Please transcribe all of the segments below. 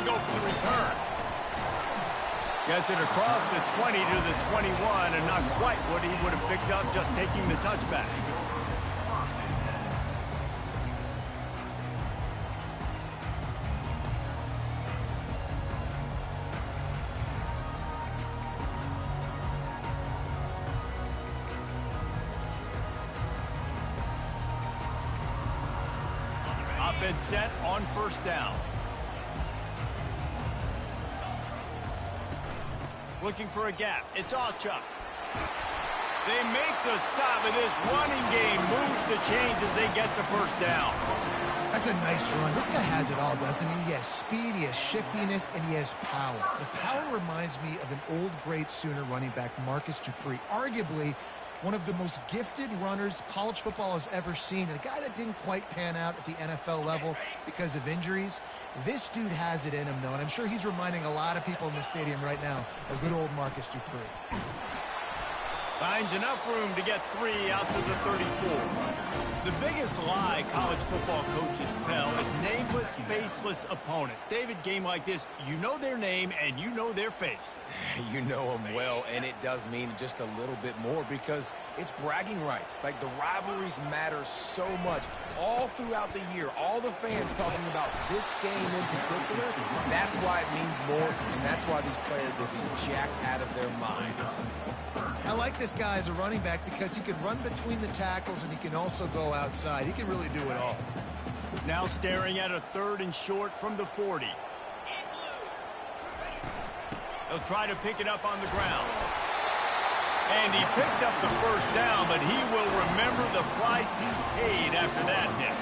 go for the return. Gets it across the 20 to the 21, and not quite what he would have picked up just taking the touchback. Offense set on first down. Looking for a gap. It's Alchuk. They make the stop, and this running game moves the chains as they get the first down. That's a nice run. This guy has it all, doesn't he? He has speed, he has shiftiness, and he has power. The power reminds me of an old great Sooner running back, Marcus Dupree. Arguably one of the most gifted runners college football has ever seen. And a guy that didn't quite pan out at the NFL level because of injuries. This dude has it in him, though, and I'm sure he's reminding a lot of people in the stadium right now of good old Marcus Dupree. Finds enough room to get 3 out to the 34. The biggest lie college football coaches tell is nameless, faceless opponent. David, game like this, you know their name and you know their face. You know them well, and it does mean just a little bit more because it's bragging rights. Like, the rivalries matter so much all throughout the year. All the fans talking about this game in particular, that's why it means more, and that's why these players will be jacked out of their minds. I like this guy as a running back because he can run between the tackles and he can also go outside. He can really do it all. Now staring at a 3rd and short from the 40. He'll try to pick it up on the ground. And he picks up the first down, but he will remember the price he paid after that hit.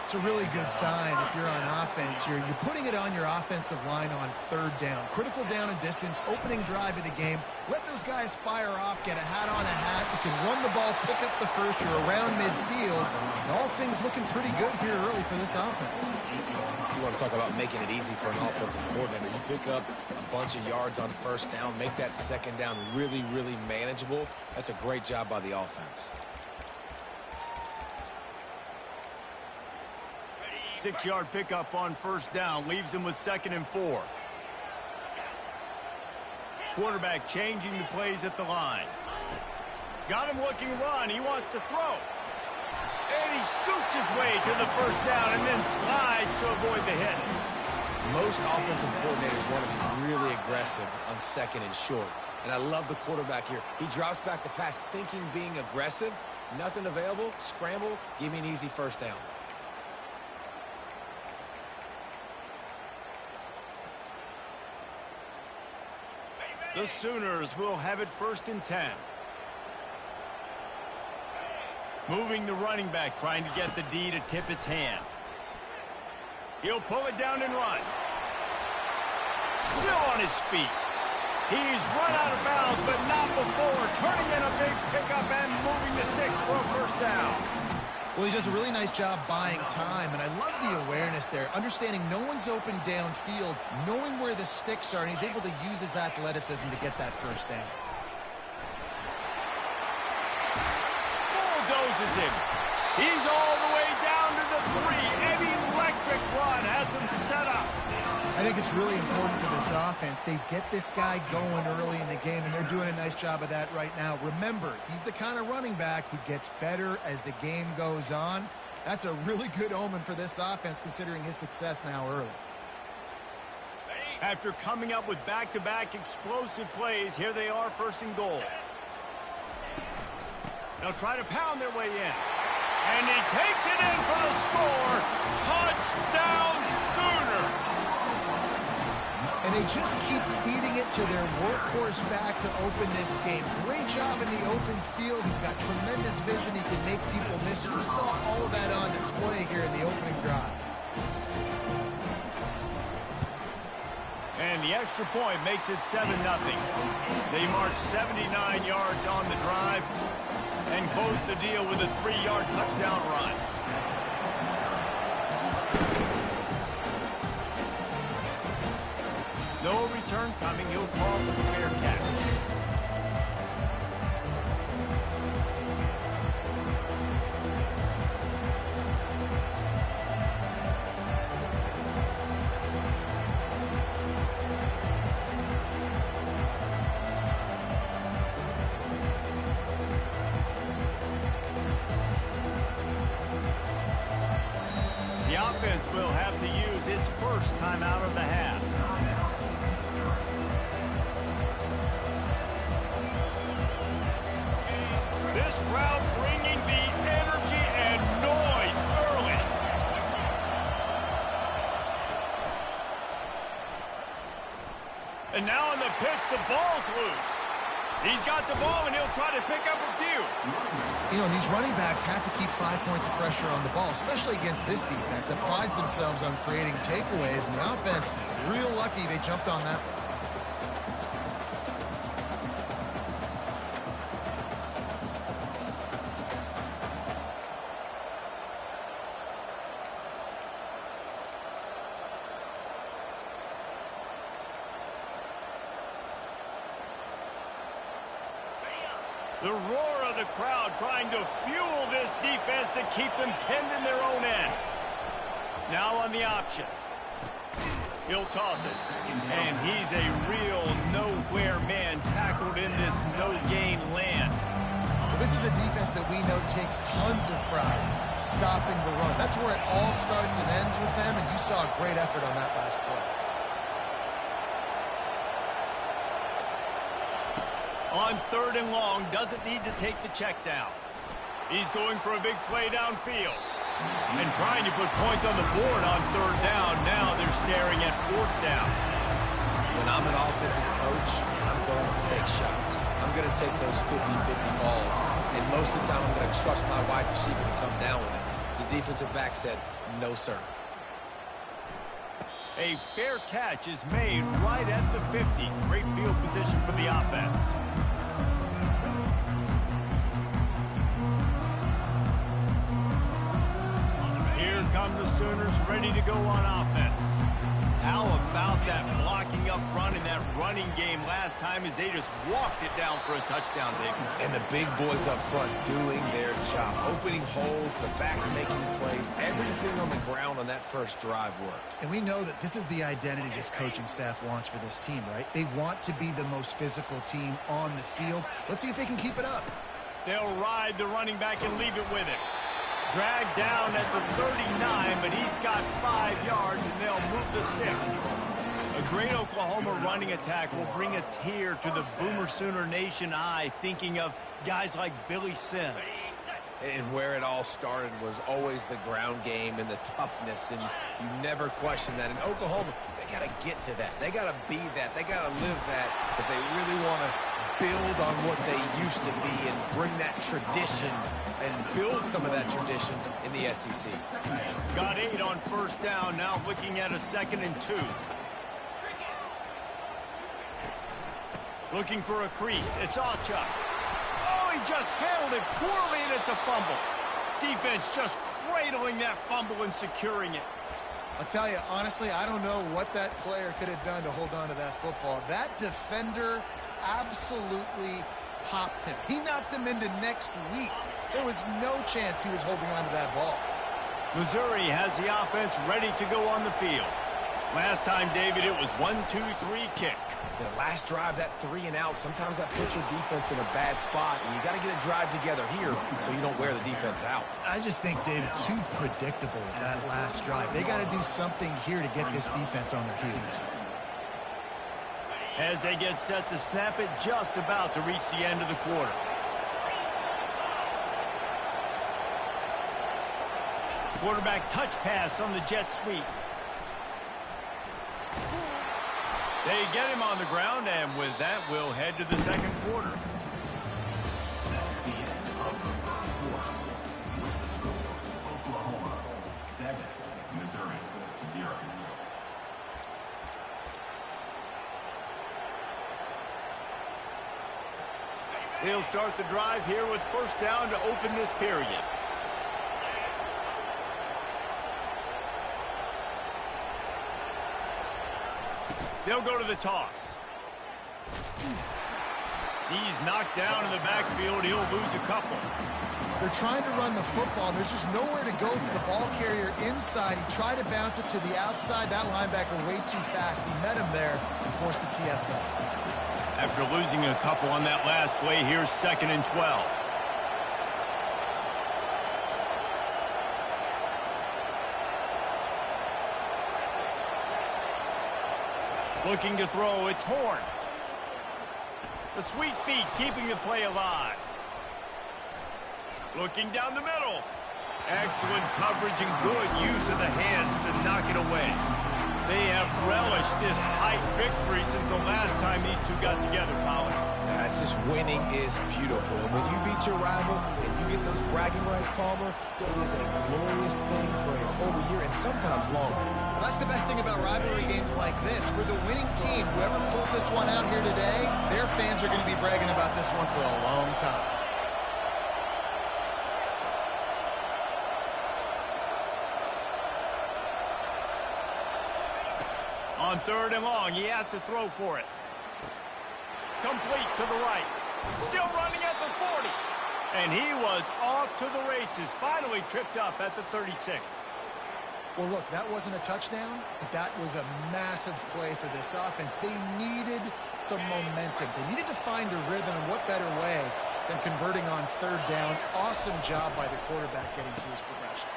It's a really good sign if you're on offense. You're putting it on your offensive line on 3rd down. Critical down and distance, opening drive of the game. Let those guys fire off, get a hat on a hat. You can run the ball, pick up the first. You're around midfield. And all things looking pretty good here early for this offense. You want to talk about making it easy for an offensive coordinator. You pick up a bunch of yards on first down, make that 2nd down really, really manageable. That's a great job by the offense. 6-yard pickup on first down leaves him with 2nd and 4. Quarterback changing the plays at the line. Got him looking run. He wants to throw. And he scoots his way to the first down and then slides to avoid the hit. Most offensive coordinators want to be really aggressive on 2nd and short. And I love the quarterback here. He drops back the pass thinking being aggressive. Nothing available. Scramble. Give me an easy first down. The Sooners will have it 1st and 10. Moving the running back, trying to get the D to tip its hand. He'll pull it down and run. Still on his feet. He's run out of bounds, but not before. Turning in a big pickup and moving the sticks for a first down. Well, he does a really nice job buying time, and I love the awareness there, understanding no one's open downfield, knowing where the sticks are, and he's able to use his athleticism to get that first down. Bulldozes him. He's all the way down to the 3. An electric run has him set up. I think it's really important for this offense. They get this guy going early in the game, and they're doing a nice job of that right now. Remember, he's the kind of running back who gets better as the game goes on. That's a really good omen for this offense, considering his success now early. After coming up with back-to-back explosive plays, here they are 1st and goal. They'll try to pound their way in. And he takes it in for the score. Touchdown, Sooners! And they just keep feeding it to their workhorse back to open this game. Great job in the open field. He's got tremendous vision. He can make people miss. You saw all of that on display here in the opening drive. And the extra point makes it 7-0. They march 79 yards on the drive and close the deal with a 3-yard touchdown run. No return coming. He'll call for the fair catch. offense will have to use its first timeout of the half. This crowd bringing the energy and noise early. And now on the pitch, the ball's loose. He's got the ball, and he'll try to pick up a few. You know, these running backs have to keep 5 points of pressure on the ball, especially against this defense that prides themselves on creating takeaways. And the offense, real lucky they jumped on that. The roar of the crowd trying to fuel this defense to keep them pinned in their own end. Now on the option. He'll toss it. And he's a real nowhere man tackled in this no-gain land. Well, this is a defense that we know takes tons of pride stopping the run. That's where it all starts and ends with them, and you saw a great effort on that last play. On 3rd and long, doesn't need to take the check down. He's going for a big play downfield. And trying to put points on the board on 3rd down. Now they're staring at 4th down. When I'm an offensive coach, I'm going to take shots. I'm going to take those 50-50 balls. And most of the time, I'm going to trust my wide receiver to come down with it. The defensive back said, no, sir. A fair catch is made right at the 50. Great field position for the offense. Here come the Sooners ready to go on offense. How about that blocking up front in that running game last time as they just walked it down for a touchdown, David? And the big boys up front doing their job. Opening holes, the backs making plays. Everything on the ground on that first drive worked. And we know that this is the identity this coaching staff wants for this team, right? They want to be the most physical team on the field. Let's see if they can keep it up. They'll ride the running back and leave it with it. Dragged down at the 39, but he's got 5 yards, and they'll move the sticks. A great Oklahoma running attack will bring a tear to the Boomer Sooner Nation eye, thinking of guys like Billy Sims. And where it all started was always the ground game and the toughness, and you never question that. In Oklahoma, they got to get to that. They got to be that. They got to live that. But they really want to build on what they used to be and bring that tradition and build some of that tradition in the SEC. Got 8 on 1st down, now looking at a 2nd and 2. Looking for a crease. It's Alchuk. Oh, he just handled it poorly, and it's a fumble. Defense just cradling that fumble and securing it. I'll tell you, honestly, I don't know what that player could have done to hold on to that football. That defender absolutely popped him. He knocked him into next week. There was no chance he was holding on to that ball. Missouri has the offense ready to go on the field. Last time, David, it was 1-2-3 kick. The last drive, that 3 and out, sometimes that puts your defense in a bad spot, and you got to get a drive together here so you don't wear the defense out. I just think, David, too predictable that last drive. They got to do something here to get this defense on their heels. As they get set to snap it, just about to reach the end of the quarter. Quarterback touch pass on the jet sweep. They get him on the ground, and with that, we'll head to the 2nd quarter. Oklahoma 7, Missouri 0. They'll start the drive here with 1st down to open this period. They'll go to the toss. He's knocked down in the backfield. He'll lose a couple. They're trying to run the football. There's just nowhere to go for the ball carrier inside. He tried to bounce it to the outside. That linebacker way too fast. He met him there and forced the TFL. After losing a couple on that last play, here's 2nd and 12. Looking to throw, it's Horn. The sweet feet keeping the play alive. Looking down the middle. Excellent coverage and good use of the hands to knock it away. They have relished this tight victory since the last time these two got together, Pollard. That's just winning is beautiful. And when you beat your rival and you get those bragging rights, Palmer, it is a glorious thing for a whole year and sometimes longer. Well, that's the best thing about rivalry games like this. For the winning team, whoever pulls this one out here today, their fans are going to be bragging about this one for a long time. On 3rd and long, he has to throw for it. Complete to the right. Still running at the 40. And he was off to the races. Finally tripped up at the 36. Well, look, that wasn't a touchdown, but that was a massive play for this offense. They needed some momentum. They needed to find a rhythm, and what better way than converting on 3rd down. Awesome job by the quarterback getting through his progression.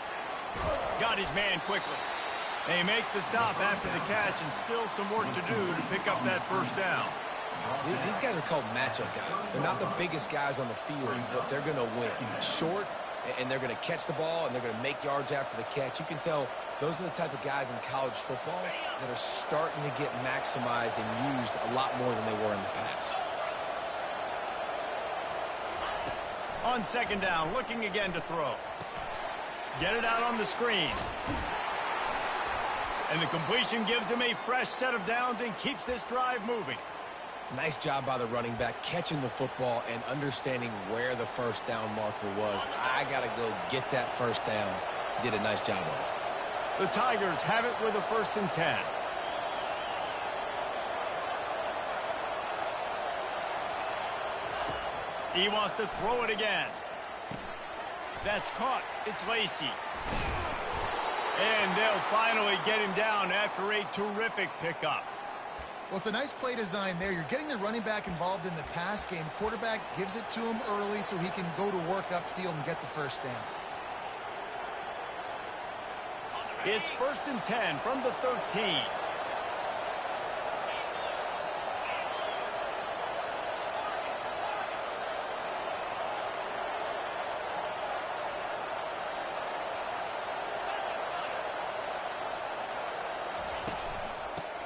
Got his man quickly. They make the stop after the catch, and still some work to do to pick up that 1st down. These guys are called matchup guys. They're not the biggest guys on the field, but they're going to win. Short, and they're going to catch the ball, and they're going to make yards after the catch. You can tell those are the type of guys in college football that are starting to get maximized and used a lot more than they were in the past. On 2nd down, looking again to throw. Get it out on the screen. And the completion gives him a fresh set of downs and keeps this drive moving. Nice job by the running back catching the football and understanding where the 1st down marker was. I got to go get that 1st down. He did a nice job of it. The Tigers have it with a 1st and 10. He wants to throw it again. That's caught. It's Lacey. And they'll finally get him down after a terrific pickup. Well, it's a nice play design there. You're getting the running back involved in the pass game. Quarterback gives it to him early so he can go to work upfield and get the 1st down. It's 1st and 10 from the 13.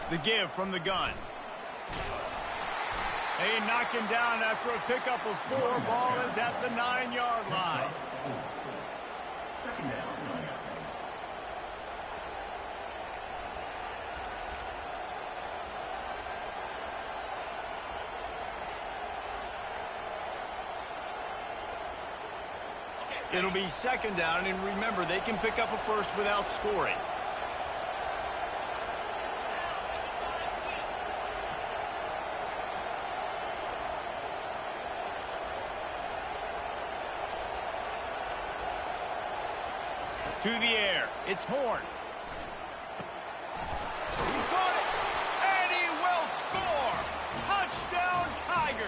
The give from the gun. They knock him down after a pickup of 4. Ball is at the 9-yard line. 2nd down. It'll be 2nd down, and remember, they can pick up a 1st without scoring. To the air. It's Horn. He caught it, and he will score. Touchdown, Tigers.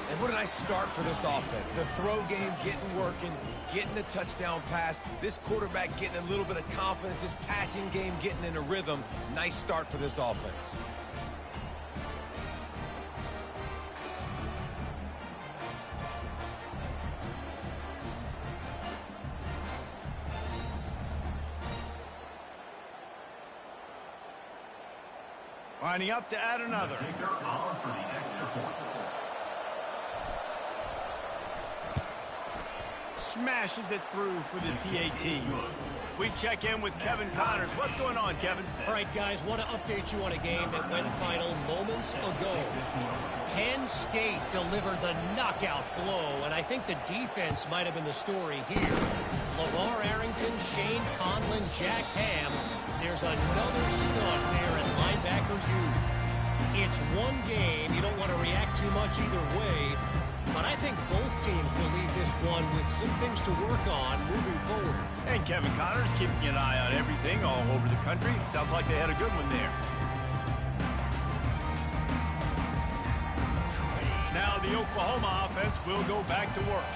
And what a nice start for this offense. The throw game getting working, getting the touchdown pass. This quarterback getting a little bit of confidence. This passing game getting in a rhythm. Nice start for this offense. Lining up to add another. Kicker on for the extra point. Smashes it through for the PAT. We check in with Kevin Connors. What's going on, Kevin? All right, guys, want to update you on a game that went final moments ago. Penn State delivered the knockout blow, and I think the defense might have been the story here. LeVar Arrington, Shane Conlon, Jack Ham. There's another stud there at linebacker U. It's one game. You don't want to react too much either way. But I think both teams will leave this one with some things to work on moving forward. And Kevin Connors keeping an eye on everything all over the country. Sounds like they had a good one there. Now the Oklahoma offense will go back to work.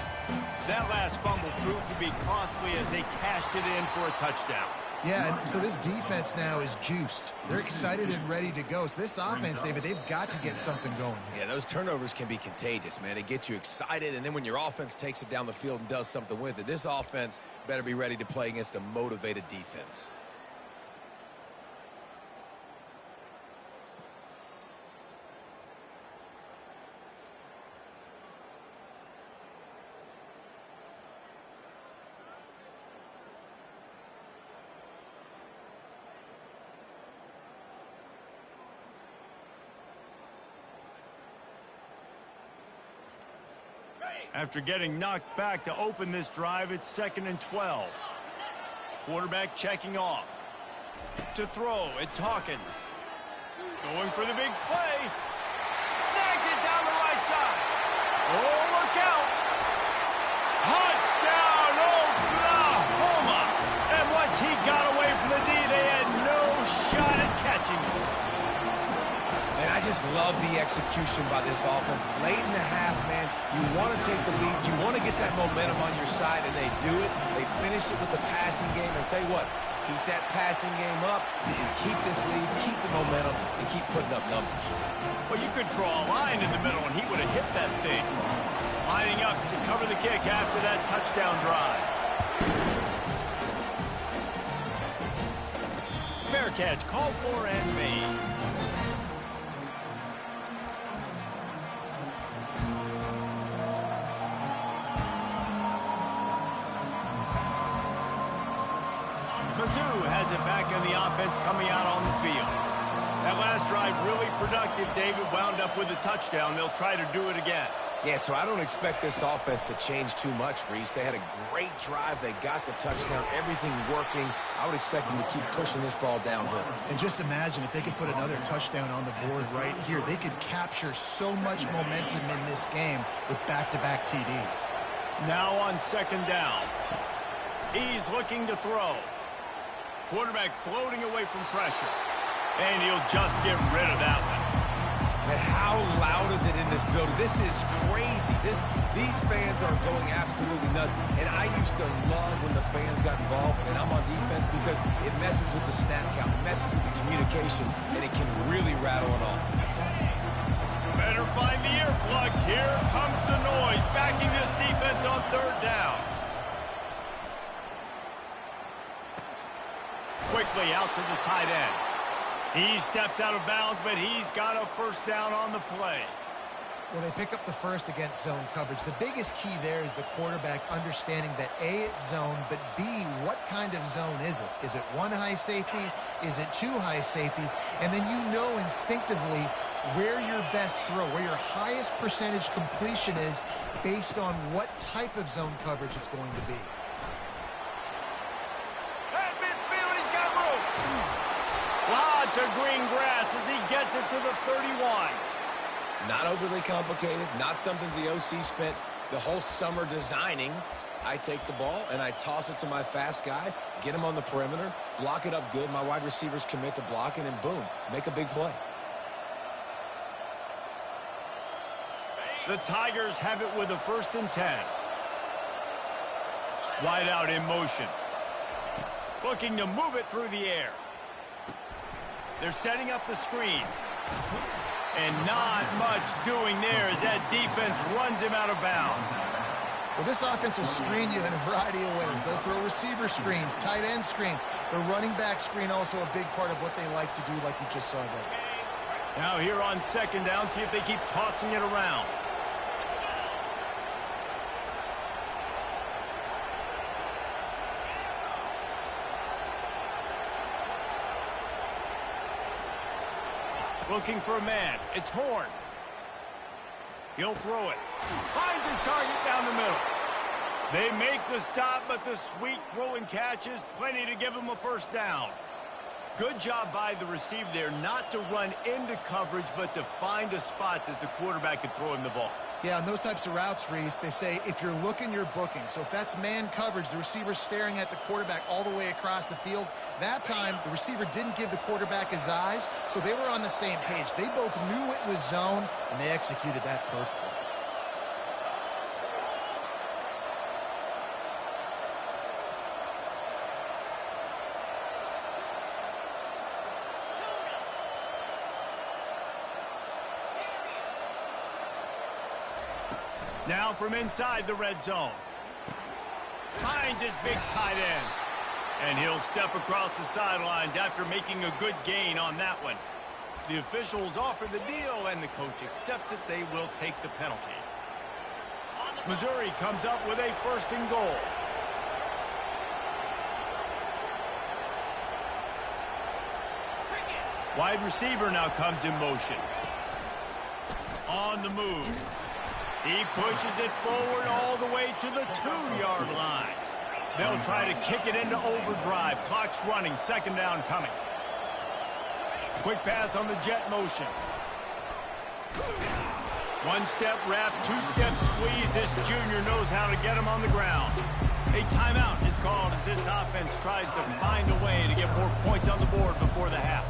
That last fumble proved to be costly as they cashed it in for a touchdown. Yeah, and so this defense now is juiced. They're excited and ready to go. So this offense, David, they've got to get something going. Yeah, those turnovers can be contagious, man. They get you excited, and then when your offense takes it down the field and does something with it, this offense better be ready to play against a motivated defense. After getting knocked back to open this drive, it's 2nd and 12. Quarterback checking off. To throw, it's Hawkins. Going for the big play. Snags it down the right side. Oh, look out. Touchdown, Oklahoma. And once he got away from the knee, they had no shot at catching him. And I just love the execution by this offense. Late in the half, man, you want to take the lead. You want to get that momentum on your side, and they do it. They finish it with the passing game. And tell you what, keep that passing game up. You can keep this lead, keep the momentum, and keep putting up numbers. Well, you could draw a line in the middle, and he would have hit that thing. Lining up to cover the kick after that touchdown drive. Fair catch, called for and made. Mizzou has it back in the offense coming out on the field. That last drive really productive. David wound up with a touchdown. They'll try to do it again. Yeah, so I don't expect this offense to change too much, Reese. They had a great drive. They got the touchdown. Everything working. I would expect them to keep pushing this ball downhill. And just imagine if they could put another touchdown on the board right here. They could capture so much momentum in this game with back-to-back TDs. Now on 2nd down. He's looking to throw. Quarterback floating away from pressure. And he'll just get rid of that one. And how loud is it in this building? This is crazy. These fans are going absolutely nuts. And I used to love when the fans got involved, and I'm on defense, because it messes with the snap count. It messes with the communication, and it can really rattle an offense. Better find the earplugs. Here comes the noise, backing this defense on 3rd down. Quickly out to the tight end. He steps out of bounds, but he's got a 1st down on the play. Well, they pick up the first against zone coverage. The biggest key there is the quarterback understanding that A, it's zone, but B, what kind of zone is it? Is it 1 high safety? Is it 2 high safeties? And then you know instinctively where your best throw, where your highest percentage completion is based on what type of zone coverage it's going to be. Lots of green grass as he gets it to the 31. Not overly complicated, not something the OC spent the whole summer designing. I take the ball and I toss it to my fast guy, get him on the perimeter, block it up good. My wide receivers commit to blocking, and boom, make a big play. The Tigers have it with a 1st and 10. Wide out in motion. Looking to move it through the air. They're setting up the screen. And not much doing there as that defense runs him out of bounds. Well, this offense will screen you in a variety of ways. They'll throw receiver screens, tight end screens. The running back screen also a big part of what they like to do, like you just saw there. Now here on 2nd down, see if they keep tossing it around. Looking for a man. It's Horn. He'll throw it. Finds his target down the middle. They make the stop, but the sweet throw and catch is plenty to give him a 1st down. Good job by the receiver there not to run into coverage, but to find a spot that the quarterback could throw him the ball. Yeah, on those types of routes, Reese, they say if you're looking, you're booking. So if that's man coverage, the receiver's staring at the quarterback all the way across the field. That time, the receiver didn't give the quarterback his eyes, so they were on the same page. They both knew it was zone, and they executed that perfectly. Now from inside the red zone. Finds his big tight end. And he'll step across the sidelines after making a good gain on that one. The officials offer the deal, and the coach accepts it. They will take the penalty. Missouri comes up with a 1st and goal. Wide receiver now comes in motion. On the move. He pushes it forward all the way to the 2-yard line. They'll try to kick it into overdrive. Clock's running. 2nd down coming. Quick pass on the jet motion. 1-step wrap, 2-step squeeze. This junior knows how to get him on the ground. A timeout is called as this offense tries to find a way to get more points on the board before the half.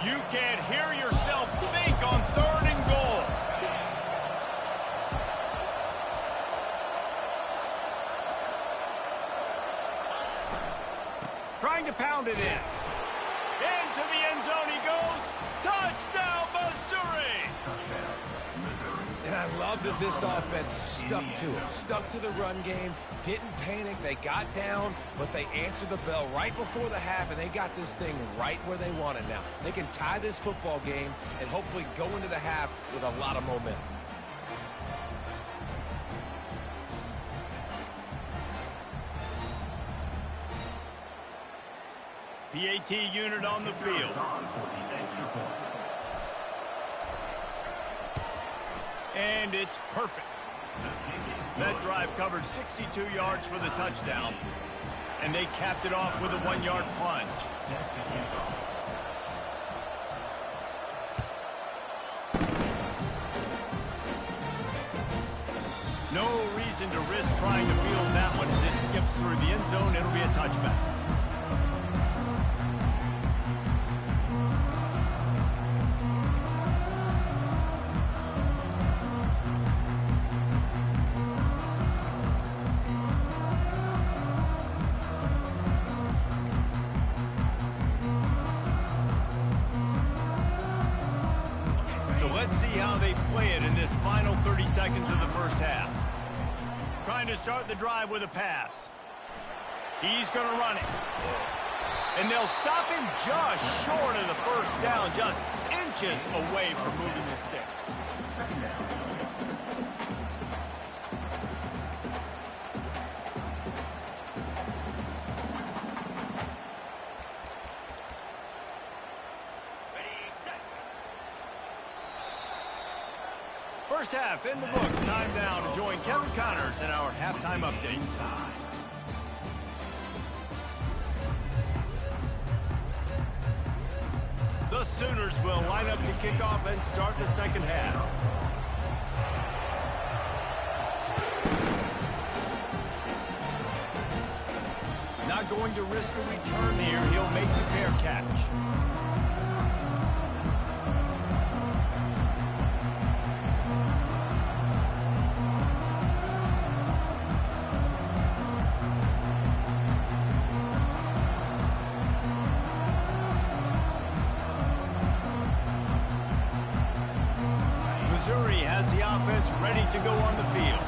You can't hear yourself think on 3rd and goal. Trying to pound it in. Into the end zone he goes. Touchdown, Missouri! And I love that this offense stuck to it. Stuck to the run game. Didn't panic. They got down, but they answered the bell right before the half, and they got this thing right where they want it now. They can tie this football game and hopefully go into the half with a lot of momentum. PAT unit on the field. And it's perfect. That drive covered 62 yards for the touchdown. And they capped it off with a 1-yard plunge. No reason to risk trying to field that one as it skips through the end zone. It'll be a touchback. So let's see how they play it in this final 30 seconds of the first half. Trying to start the drive with a pass. He's going to run it. And they'll stop him just short of the 1st down, just inches away from moving the sticks. First half in the books. Time now to join Kevin Connors in our halftime update. The Sooners will line up to kick off and start the 2nd half. Not going to risk a return here. He'll make the fair catch. Missouri has the offense ready to go on the field.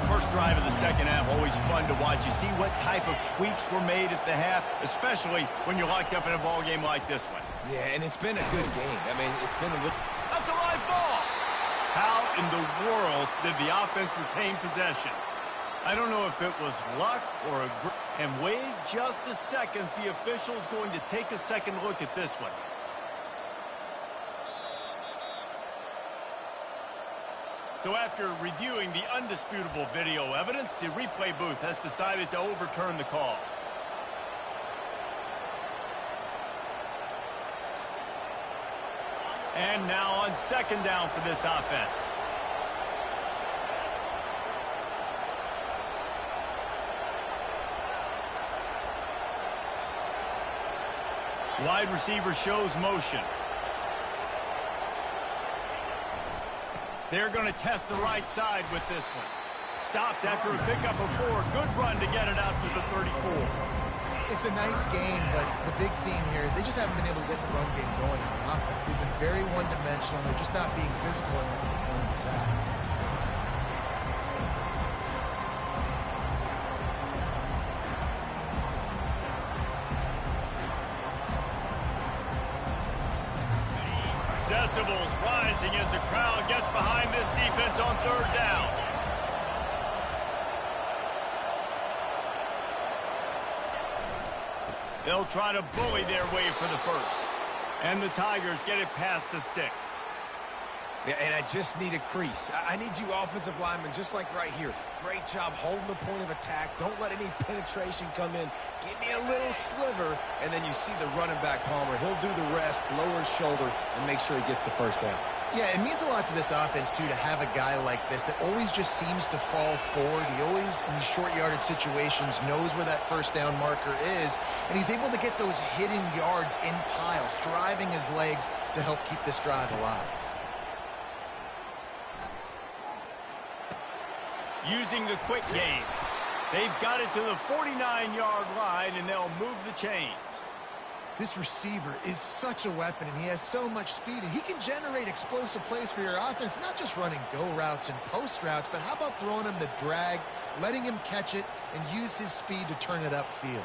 First drive of the 2nd half, always fun to watch. You see what type of tweaks were made at the half, especially when you're locked up in a ball game like this one. Yeah, and it's been a good game. I mean, it's been a little... That's a live ball! How in the world did the offense retain possession? I don't know if it was luck or a... And wait just a second. The official's going to take a second look at this one. So after reviewing the undisputable video evidence, the replay booth has decided to overturn the call. And now on 2nd down for this offense. Wide receiver shows motion. They're going to test the right side with this one. Stopped after a pickup of 4. Good run to get it out to the 34. It's a nice game, but the big theme here is they just haven't been able to get the run game going on offense. They've been very one-dimensional. They're just not being physical enough at the point of attack. Decibels rising as the crowd gets behind this defense on third down. They'll try to bully their way for the first. And the Tigers get it past the sticks. Yeah, and I just need a crease. I need you offensive linemen, just like right here. Great job holding the point of attack. Don't let any penetration come in. Give me a little sliver, and then you see the running back, Palmer. He'll do the rest, lower his shoulder, and make sure he gets the first down. Yeah, it means a lot to this offense, too, to have a guy like this that always just seems to fall forward. He always, in these short yardage situations, knows where that first down marker is, and he's able to get those hidden yards in piles, driving his legs to help keep this drive alive. Using the quick game. They've got it to the 49-yard line, and they'll move the chains. This receiver is such a weapon, and he has so much speed, and he can generate explosive plays for your offense, not just running go routes and post routes, but how about throwing him the drag, letting him catch it, and use his speed to turn it upfield.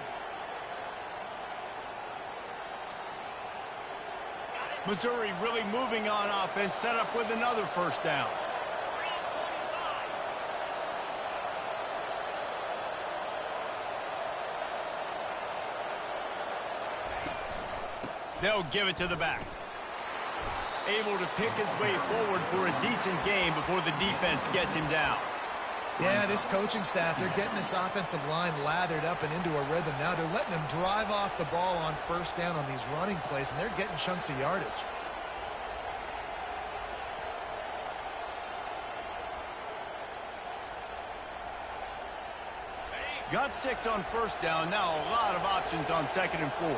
Missouri really moving on offense, set up with another first down. They'll give it to the back. Able to pick his way forward for a decent game before the defense gets him down. Yeah, this coaching staff, they're getting this offensive line lathered up and into a rhythm. Now they're letting them drive off the ball on first down on these running plays, and they're getting chunks of yardage. Got 6 on first down. Now a lot of options on 2nd and 4.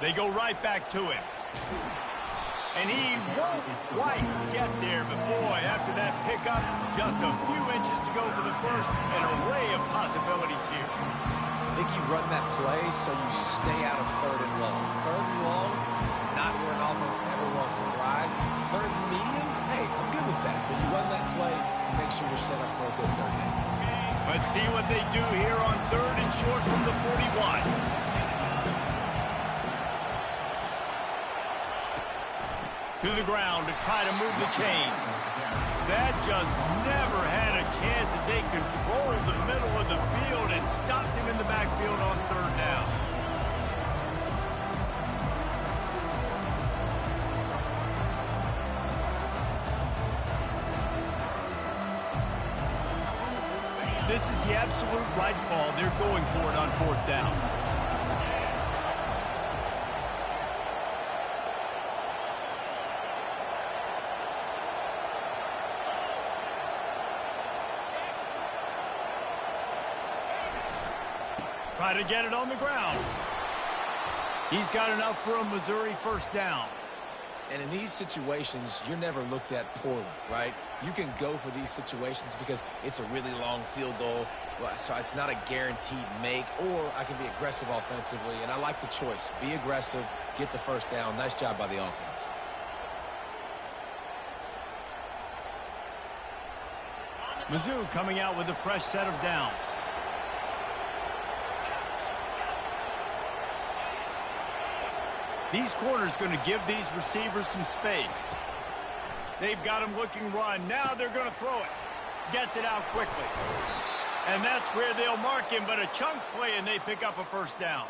They go right back to him. And he won't quite get there, but boy, after that pickup, just a few inches to go for the first. An array of possibilities here. I think you run that play so you stay out of 3rd and long. 3rd and long is not where an offense ever wants to drive. 3rd and medium, hey, I'm good with that. So you run that play to make sure you're set up for a good 3rd down. Let's see what they do here on 3rd and short from the 41. To the ground to try to move the chains. That just never had a chance as they controlled the middle of the field and stopped him in the backfield on 3rd down. This is the absolute right call. They're going for it on 4th down. Try to get it on the ground. He's got enough for a Missouri first down. And in these situations, you're never looked at poorly, right? You can go for these situations because it's a really long field goal, so it's not a guaranteed make, or I can be aggressive offensively, and I like the choice. Be aggressive, get the first down. Nice job by the offense. Mizzou coming out with a fresh set of downs. These corners going to give these receivers some space. They've got him looking run. Now they're going to throw it. Gets it out quickly. And that's where they'll mark him, but a chunk play, and they pick up a first down.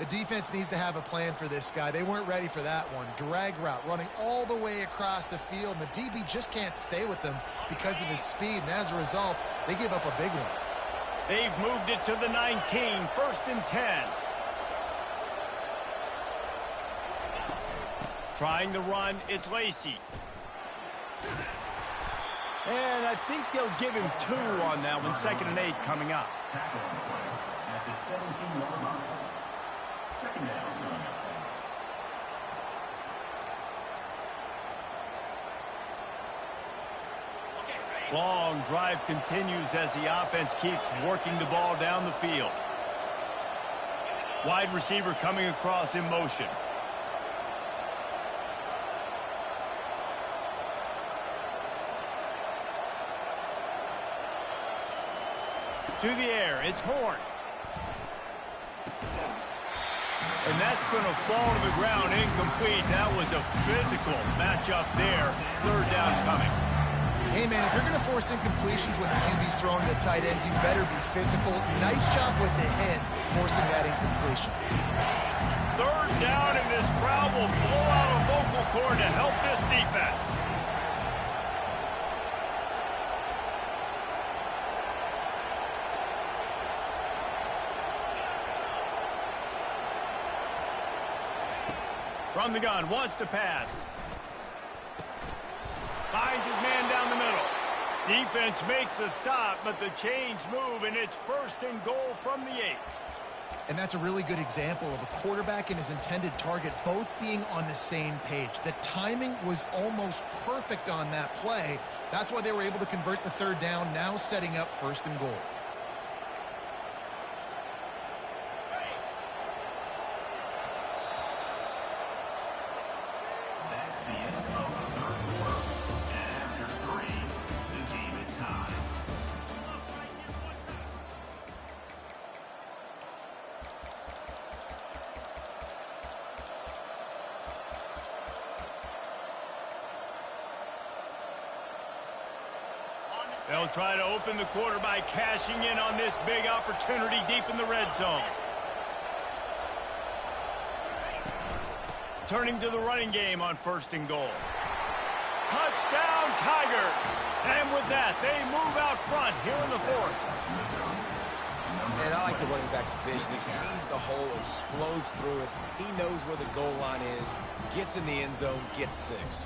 The defense needs to have a plan for this guy. They weren't ready for that one. Drag route running all the way across the field, and the DB just can't stay with him because of his speed, and as a result, they give up a big one. They've moved it to the 19, 1st and 10. Trying the run, it's Lacey. And I think they'll give him 2 on that one. 2nd and 8 coming up. Tackle at the 17-yard line. 2nd down. Long drive continues as the offense keeps working the ball down the field. Wide receiver coming across in motion. To the air, it's Horn. And that's going to fall to the ground incomplete. That was a physical matchup there. Third down coming. Hey, man, if you're going to force incompletions when the QB's throwing to the tight end, you better be physical. Nice job with the hit, forcing that incompletion. Third down, and this crowd will blow out a vocal cord to help this defense. From the gun, wants to pass. Finds his man down the middle. Defense makes a stop, but the chains move, and it's first and goal from the 8. And that's a really good example of a quarterback and his intended target both being on the same page. The timing was almost perfect on that play. That's why they were able to convert the third down, now setting up first and goal. They'll try to open the quarter by cashing in on this big opportunity deep in the red zone. Turning to the running game on first and goal. Touchdown, Tigers! And with that, they move out front here in the fourth. And I like the running back's vision. He sees the hole, explodes through it. He knows where the goal line is, gets in the end zone, gets 6.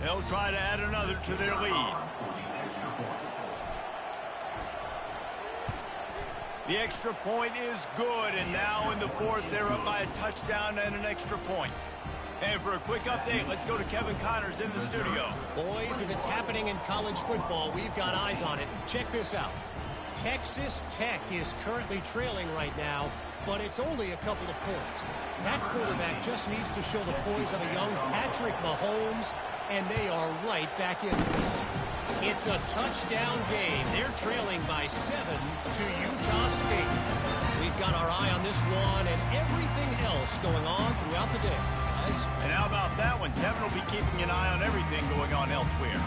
They'll try to add another to their lead. The extra point is good, and now in the fourth, they're up by a touchdown and an extra point. And for a quick update, let's go to Kevin Connors in the studio. Boys, if it's happening in college football, we've got eyes on it. Check this out. Texas Tech is currently trailing right now, but it's only a couple of points. That quarterback just needs to show the poise of a young Patrick Mahomes, and they are right back in this. It's a touchdown game. They're trailing by 7 to Utah State. We've got our eye on this one and everything else going on throughout the day, guys. And how about that one? Kevin will be keeping an eye on everything going on elsewhere.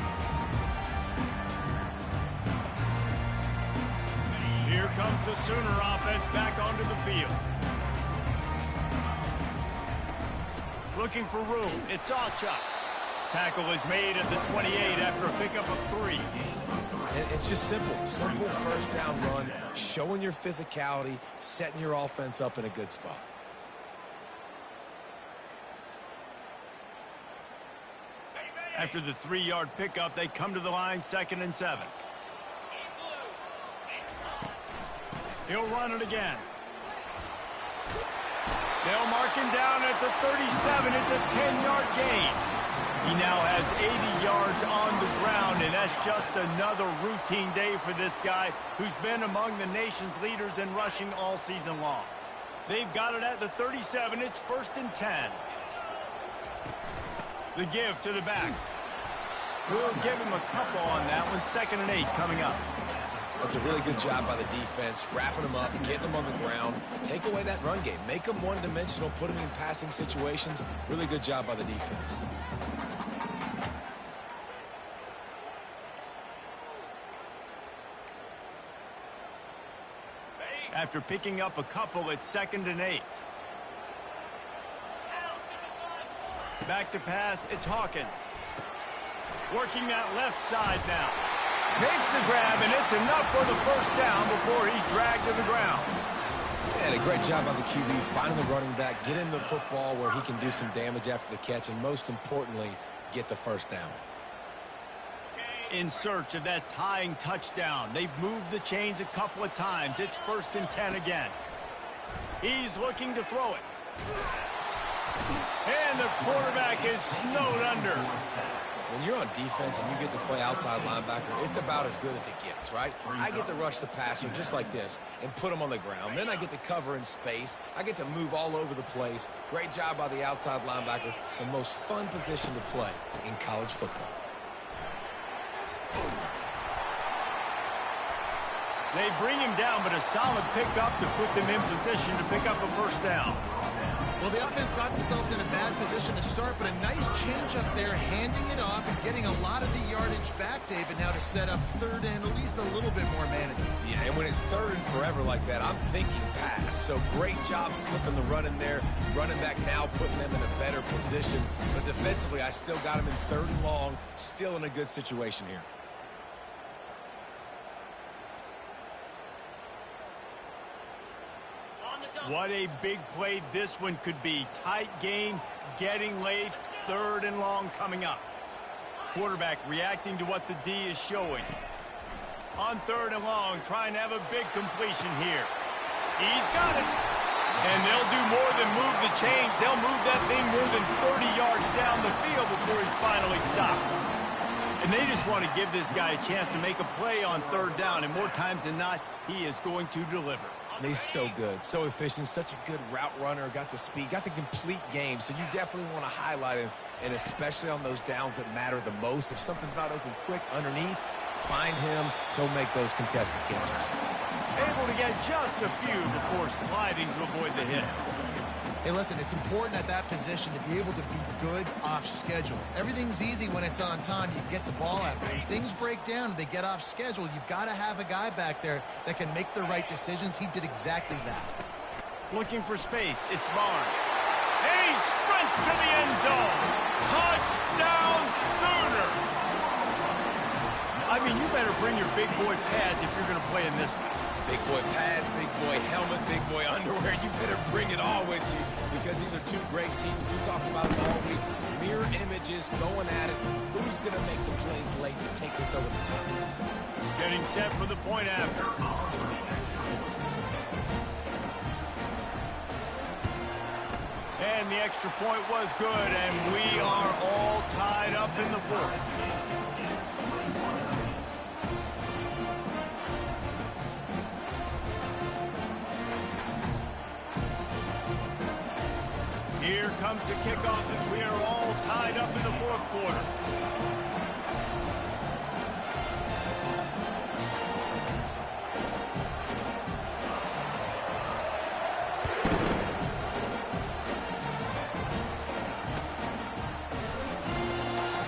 Here comes the Sooner offense back onto the field. Looking for room. It's Sawchuk. Tackle is made at the 28 after a pickup of 3. It's just simple first down run, showing your physicality, setting your offense up in a good spot. After the 3-yard pickup, they come to the line, 2nd and 7. He'll run it again. They'll mark him down at the 37. It's a 10-yard gain. He now has 80 yards on the ground, and that's just another routine day for this guy who's been among the nation's leaders in rushing all season long. They've got it at the 37. It's 1st and 10. The give to the back. We'll give him a couple on that one. 2nd and 8 coming up. That's a really good job by the defense, wrapping them up, getting them on the ground. Take away that run game. Make them one-dimensional, put them in passing situations. Really good job by the defense. After picking up a couple, it's 2nd and 8. Back to pass, it's Hawkins. Working that left side now. Makes the grab, and it's enough for the first down before he's dragged to the ground. And a great job by the QB, finding the running back, getting the football where he can do some damage after the catch, and most importantly, get the first down. In search of that tying touchdown. They've moved the chains a couple of times. It's 1st and 10 again. He's looking to throw it. And the quarterback is snowed under. When you're on defense and you get to play outside linebacker, it's about as good as it gets, right? I get to rush the passer just like this and put him on the ground. Then I get to cover in space. I get to move all over the place. Great job by the outside linebacker. The most fun position to play in college football. They bring him down, but a solid pickup to put them in position to pick up a 1st down. Well, the offense got themselves in a bad position to start, but a nice change up there, handing it off and getting a lot of the yardage back, David, now to set up 3rd and at least a little bit more manageable. Yeah, and when it's 3rd and forever like that, I'm thinking pass. So great job slipping the run in there. Running back now putting them in a better position. But defensively, I still got them in 3rd and long, still in a good situation here. What a big play this one could be. Tight game, getting late, 3rd and long coming up. Quarterback reacting to what the D is showing. On 3rd and long, trying to have a big completion here. He's got it. And they'll do more than move the chains. They'll move that thing more than 30 yards down the field before he's finally stopped. And they just want to give this guy a chance to make a play on 3rd down. And more times than not, he is going to deliver. He's so good, so efficient, such a good route runner, got the speed, got the complete game, so you definitely want to highlight him, and especially on those downs that matter the most. If something's not open quick underneath, find him, go make those contested catches. Able to get just a few before sliding to avoid the hits. Hey, listen, it's important at that position to be able to be good off schedule. Everything's easy when it's on time. You get the ball out. But when things break down and they get off schedule, you've got to have a guy back there that can make the right decisions. He did exactly that. Looking for space. It's Barnes. And he sprints to the end zone. Touchdown Sooners! I mean, you better bring your big boy pads if you're going to play in this one. Big boy pads, big boy helmet, big boy underwear. You better bring it all with you because these are two great teams. We talked about them all week. Mirror images, going at it. Who's going to make the plays late to take this over the top? Getting set for the point after. And the extra point was good, and we are all tied up in the 4th. Here comes the kickoff as we are all tied up in the 4th quarter.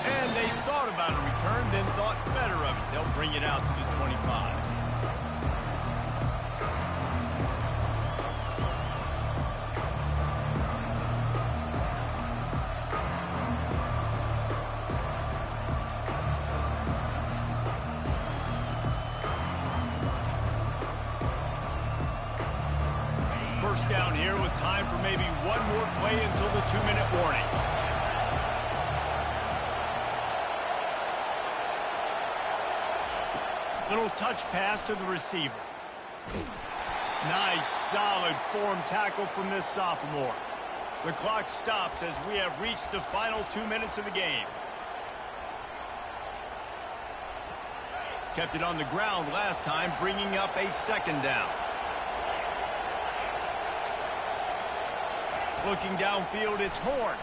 And they thought about a return, then thought better of it. They'll bring it out to the 25. Down here with time for maybe one more play until the 2-minute warning. Little touch pass to the receiver. Nice, solid form tackle from this sophomore. The clock stops as we have reached the final 2 minutes of the game. Kept it on the ground last time, bringing up a 2nd down. Looking downfield, it's Horn.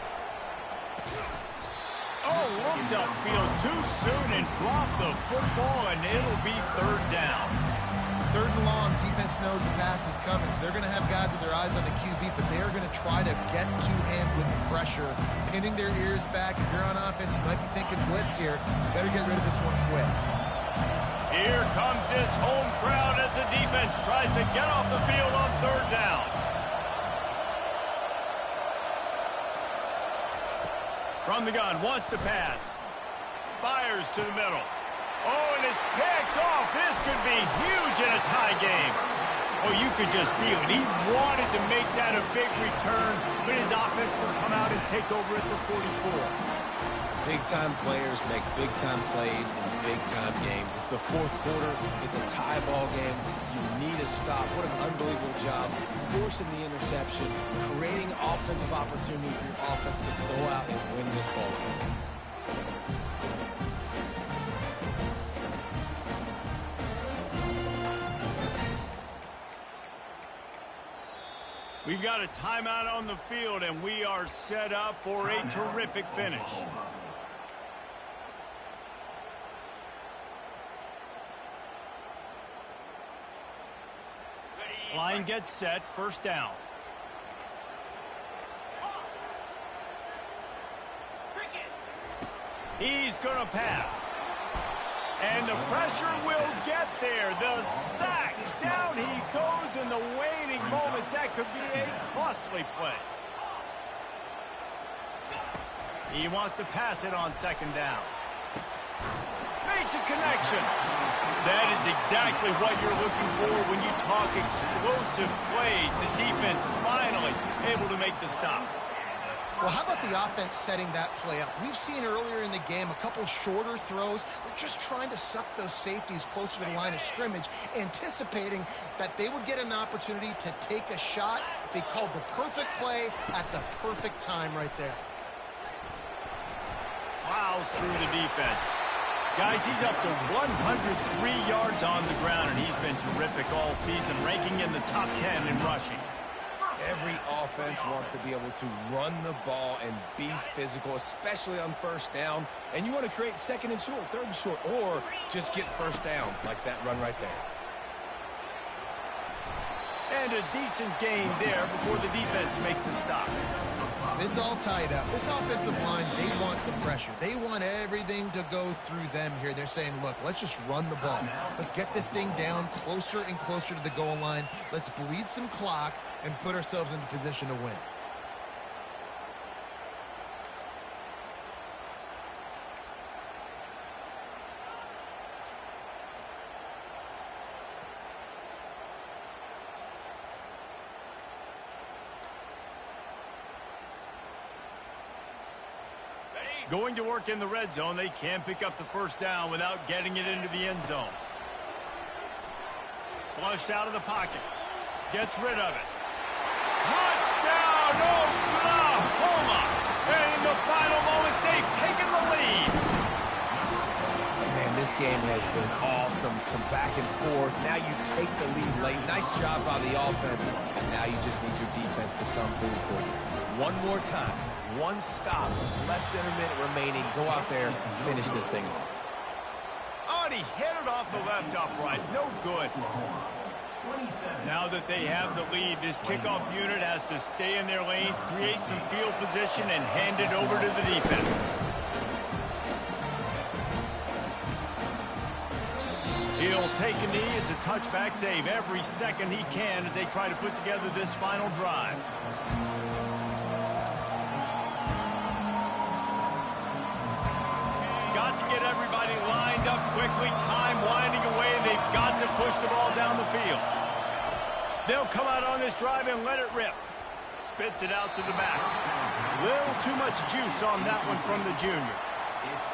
Oh, looked upfield too soon and dropped the football, and it'll be 3rd down. 3rd and long, defense knows the pass is coming, so they're going to have guys with their eyes on the QB, but they are going to try to get to him with pressure, pinning their ears back. If you're on offense, you might be thinking blitz here. Better get rid of this one quick. Here comes this home crowd as the defense tries to get off the field on 3rd down. From the gun, wants to pass. Fires to the middle. Oh, and it's picked off. This could be huge in a tie game. Oh, you could just feel it. He wanted to make that a big return, but his offense will come out and take over at the 44. Big-time players make big-time plays in big-time games. It's the fourth quarter. It's a tie ball game. You need a stop. What an unbelievable job forcing the interception, creating offensive opportunity for your offense to go out and win this ball game. We've got a timeout on the field, and we are set up for a terrific finish. Line gets set, first down. He's going to pass. And the pressure will get there. The sack. Down he goes in the waiting moments. That could be a costly play. He wants to pass it on second down. Makes a connection. That is exactly what you're looking for when you talk explosive plays. The defense finally able to make the stop. Well, how about the offense setting that play up? We've seen earlier in the game a couple shorter throws. They're just trying to suck those safeties closer to the line of scrimmage, anticipating that they would get an opportunity to take a shot. They called the perfect play at the perfect time right there. Plows through the defense. Guys, he's up to 103 yards on the ground, and he's been terrific all season, ranking in the top 10 in rushing. Every offense wants to be able to run the ball and be physical, especially on first down. And you want to create second and short, third and short, or just get first downs like that run right there. And a decent gain there before the defense makes the stop. It's all tied up. This offensive line, they want the pressure. They want everything to go through them here. They're saying, look, let's just run the ball. Let's get this thing down closer and closer to the goal line. Let's bleed some clock and put ourselves into position to win. Going to work in the red zone. They can't pick up the first down without getting it into the end zone. Flushed out of the pocket. Gets rid of it. Touchdown, Oklahoma! And in the final moments, they've taken the lead. And man, this game has been awesome. Some back and forth. Now you take the lead late. Nice job by the offense. And now you just need your defense to come through for you. One more time. One stop, less than a minute remaining. Go out there and finish this thing off. Oh, and he hit it off the left upright. No good. Now that they have the lead, this kickoff unit has to stay in their lane, create some field position, and hand it over to the defense. He'll take a knee. It's a touchback save every second he can as they try to put together this final drive. Got to get everybody lined up quickly, time winding away, and they've got to push the ball down the field. They'll come out on this drive and let it rip. Spits it out to the back. Little too much juice on that one from the junior.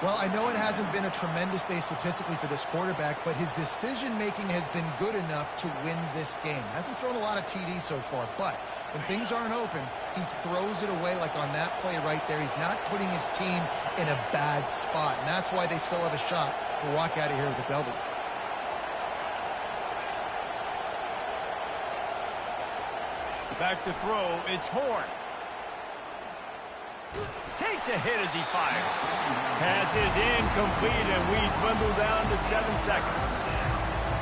Well, I know it hasn't been a tremendous day statistically for this quarterback, but his decision-making has been good enough to win this game. Hasn't thrown a lot of TDs so far, but when things aren't open, he throws it away like on that play right there. He's not putting his team in a bad spot, and that's why they still have a shot to walk out of here with a W. Back to throw, it's Horn. Takes a hit as he fires. Pass is incomplete, and we dwindle down to 7 seconds.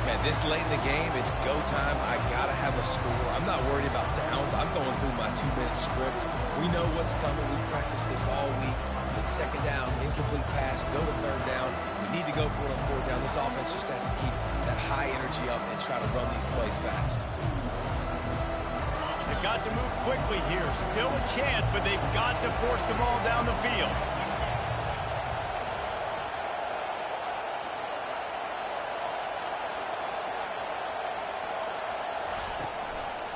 Man, this late in the game, it's go time. I got to have a score. I'm not worried about downs. I'm going through my 2-minute script. We know what's coming. We practiced this all week. It's second down, incomplete pass, go to third down. We need to go for it on fourth down. This offense just has to keep that high energy up and try to run these plays fast. They've got to move quickly here. Still a chance, but they've got to force the ball down the field.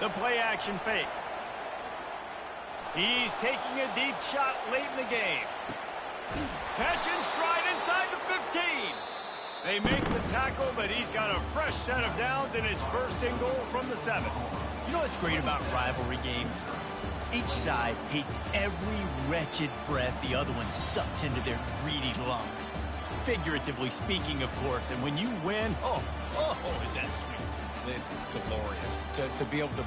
The play action fake. He's taking a deep shot late in the game. Catching stride inside the 15. They make the tackle, but he's got a fresh set of downs, and it's first and goal from the 7. You know what's great about rivalry games? Each side hates every wretched breath the other one sucks into their greedy lungs. Figuratively speaking, of course, and when you win, oh, is that sweet. It's glorious to be able to